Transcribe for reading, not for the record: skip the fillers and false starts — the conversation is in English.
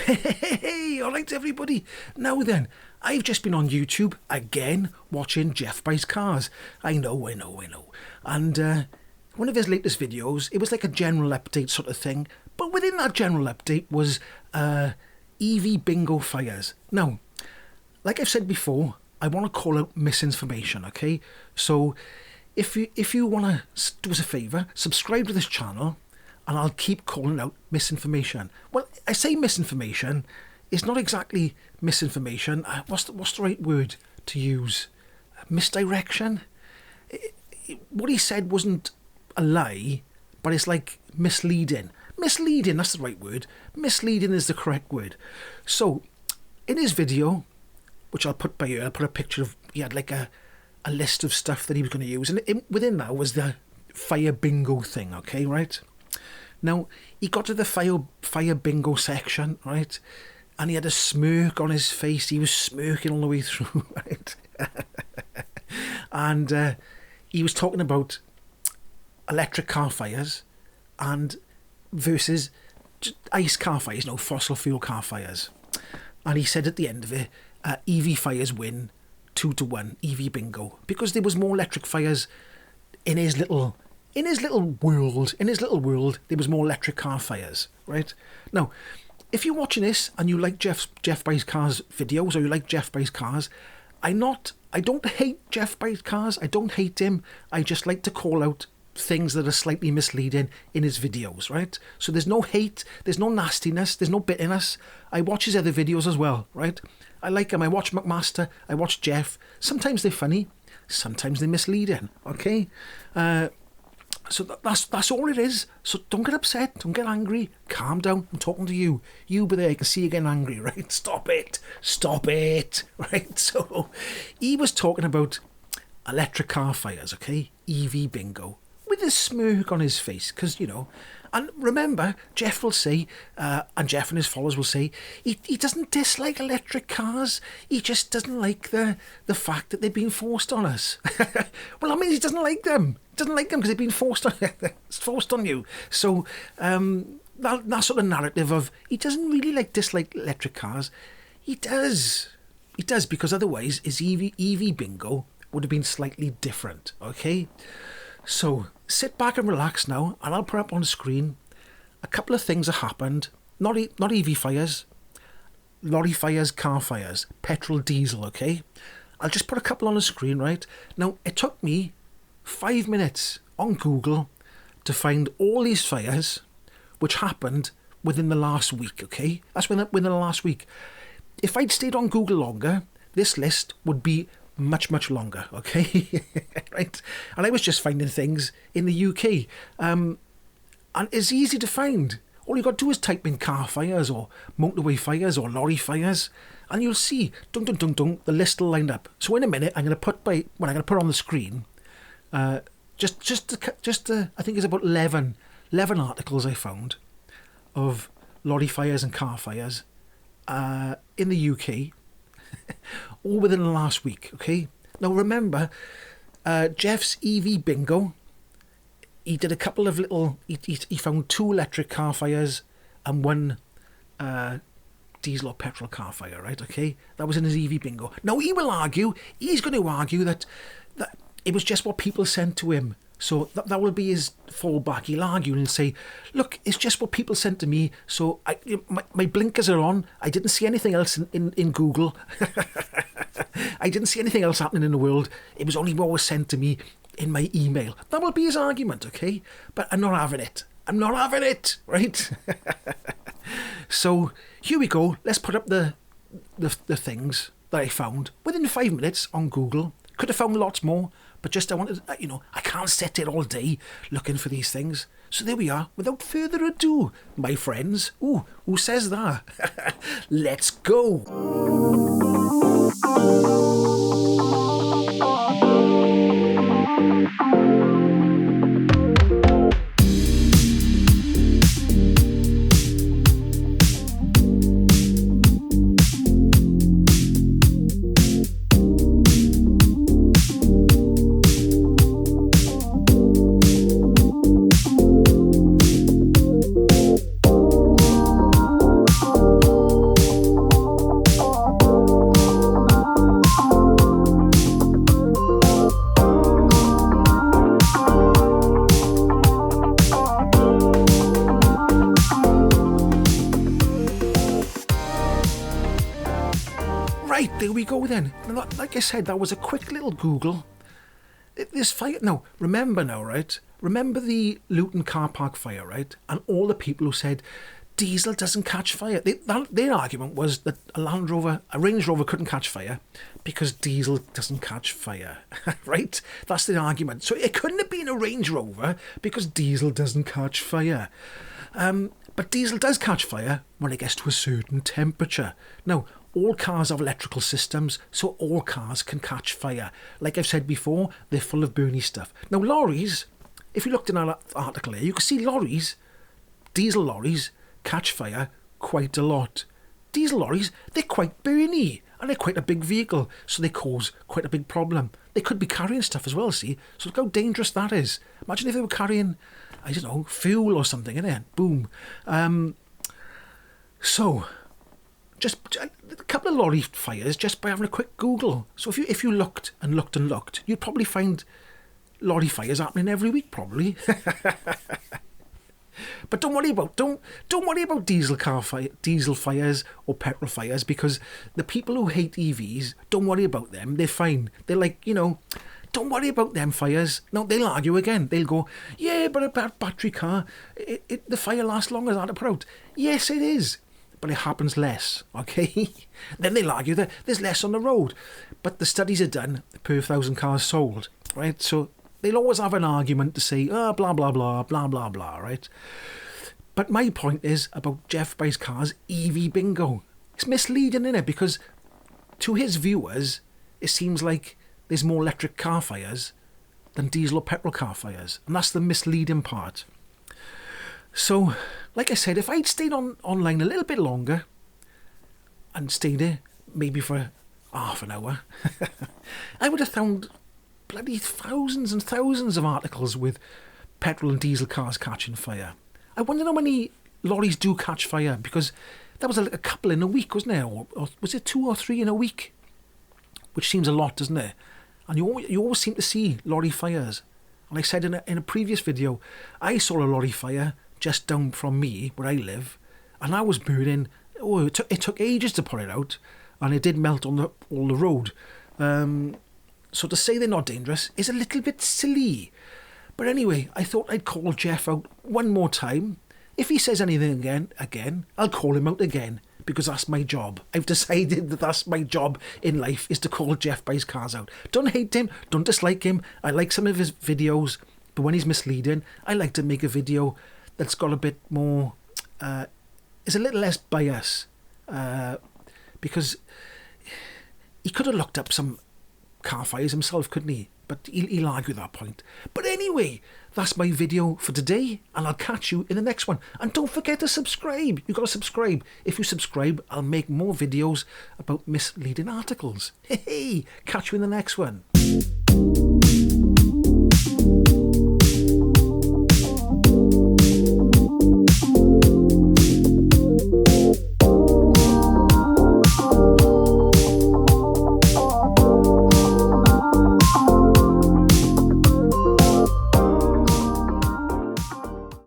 Hey, all right, everybody. Now then, I've just been on YouTube again watching Geoff buys cars. I know. And one of his latest videos, it was like a general update sort of thing. But within that general update was EV bingo fires. Now, like I've said before, I want to call out misinformation, okay? So if you want to do us a favour, subscribe to this channel and I'll keep calling out misinformation. Well, I say misinformation. It's not exactly misinformation. What's the right word to use? Misdirection? What he said wasn't a lie, but it's like misleading. Misleading, that's the right word. Misleading is the correct word. So, in his video, which I'll put by here, I'll put a picture of, he had like a list of stuff that he was going to use. And within that was the fire bingo thing, okay, right? Now, he got to the fire bingo section, right? And he had a smirk on his face. He was smirking all the way through, right? And he was talking about electric car fires and versus ice car fires, fossil fuel car fires. And he said at the end of it, EV fires win 2-1, EV bingo, because there was more electric fires in his little world. In his little world, there was more electric car fires, right? Now, if you're watching this and you like Geoff buys cars videos, or you like Geoff buys cars, I don't hate Geoff buys cars. I don't hate him. I just like to call out things that are slightly misleading in his videos, right? So there's no hate, there's no nastiness, there's no bitterness. I watch his other videos as well, right? I like him. I watch McMaster, I watch Geoff. Sometimes they're funny, sometimes they're misleading, okay? So that's all it is. So don't get upset, don't get angry, calm down. I'm talking to you. You over there, I can see you getting angry, right? Stop it, right? So he was talking about electric car fires, okay? EV bingo, with a smirk on his face, because, and remember, Geoff will say, and Geoff and his followers will say, he doesn't dislike electric cars, he just doesn't like the fact that they're being forced on us. Well, I mean, he doesn't like them. He doesn't like them because they've been forced on you. So, that sort of narrative of, he doesn't really dislike electric cars. He does, because otherwise his EV bingo would have been slightly different, okay? So, sit back and relax now, and I'll put up on the screen a couple of things that happened. Not EV fires, lorry fires, car fires, petrol, diesel, okay? I'll just put a couple on the screen, right? Now, it took me 5 minutes on Google to find all these fires which happened within the last week, okay? That's within the last week. If I'd stayed on Google longer, this list would be much longer, okay? Right? And I was just finding things in the UK. And it's easy to find. All you got to do is type in car fires or motorway fires or lorry fires, and you'll see, dun, the list will line up. So in a minute, I'm going to put on the screen, I think it's about 11 articles I found of lorry fires and car fires in the UK, all within the last week, okay? Now remember, Geoff's EV bingo, he did a couple of he found 2 electric car fires and 1 diesel or petrol car fire, right, okay? That was in his EV bingo. Now he's going to argue that it was just what people sent to him. So that will be his fallback. He'll argue and say, look, it's just what people sent to me. So my blinkers are on. I didn't see anything else in Google. I didn't see anything else happening in the world. It was only what was sent to me in my email. That will be his argument, okay? But I'm not having it. Right? So here we go. Let's put up the things that I found within 5 minutes on Google. Could have found lots more, but just I wanted, I can't sit here all day looking for these things. So there we are. Without further ado, my friends. Ooh, who says that? Let's go. Right, there we go then. Like I said, that was a quick little Google. This fire, now, remember now, right? Remember the Luton car park fire, right? And all the people who said, diesel doesn't catch fire. Their argument was that a Range Rover couldn't catch fire because diesel doesn't catch fire, right? That's the argument. So it couldn't have been a Range Rover because diesel doesn't catch fire. But diesel does catch fire when it gets to a certain temperature. Now, all cars have electrical systems, so all cars can catch fire. Like I've said before, they're full of burny stuff. Now, lorries, if you looked in our article here, you can see lorries, diesel lorries, catch fire quite a lot. Diesel lorries, they're quite burny, and they're quite a big vehicle, so they cause quite a big problem. They could be carrying stuff as well, see? So look how dangerous that is. Imagine if they were carrying, I don't know, fuel or something, innit? Boom. So, just a couple of lorry fires just by having a quick Google. So if you looked and looked and looked, you'd probably find lorry fires happening every week, probably. But don't worry about diesel fires or petrol fires, because the people who hate EVs, don't worry about them. They're fine. They're like, don't worry about them fires. No, they'll argue again. They'll go, yeah, but a battery car, the fire lasts longer than to put out. Yes, it is, but it happens less, okay? Then they'll argue that there's less on the road. But the studies are done per 1,000 cars sold, right? So they'll always have an argument to say, blah, blah, blah, blah, blah, blah, right? But my point is about Geoff buys cars EV bingo. It's misleading, isn't it? Because to his viewers, it seems like there's more electric car fires than diesel or petrol car fires. And that's the misleading part. So, like I said, if I'd stayed online a little bit longer and stayed there maybe for half an hour, I would have found bloody thousands and thousands of articles with petrol and diesel cars catching fire. I wonder how many lorries do catch fire, because that was like a couple in a week, wasn't it? Or was it 2 or 3 in a week? Which seems a lot, doesn't it? And you always seem to see lorry fires. And I said in a previous video, I saw a lorry fire just down from me, where I live, and I was burning. Oh, it took ages to put it out, and it did melt on all the road. So to say they're not dangerous is a little bit silly. But anyway, I thought I'd call Geoff out one more time. If he says anything again, I'll call him out again, because that's my job. I've decided that that's my job in life, is to call Geoff buys cars out. Don't hate him, don't dislike him. I like some of his videos, but when he's misleading, I like to make a video that's got a bit more, is a little less bias, because he could have looked up some car fires himself, couldn't he? But he'll argue that point. But anyway, that's my video for today, and I'll catch you in the next one. And don't forget to subscribe. You've got to subscribe. If you subscribe, I'll make more videos about misleading articles. Hey, catch you in the next one.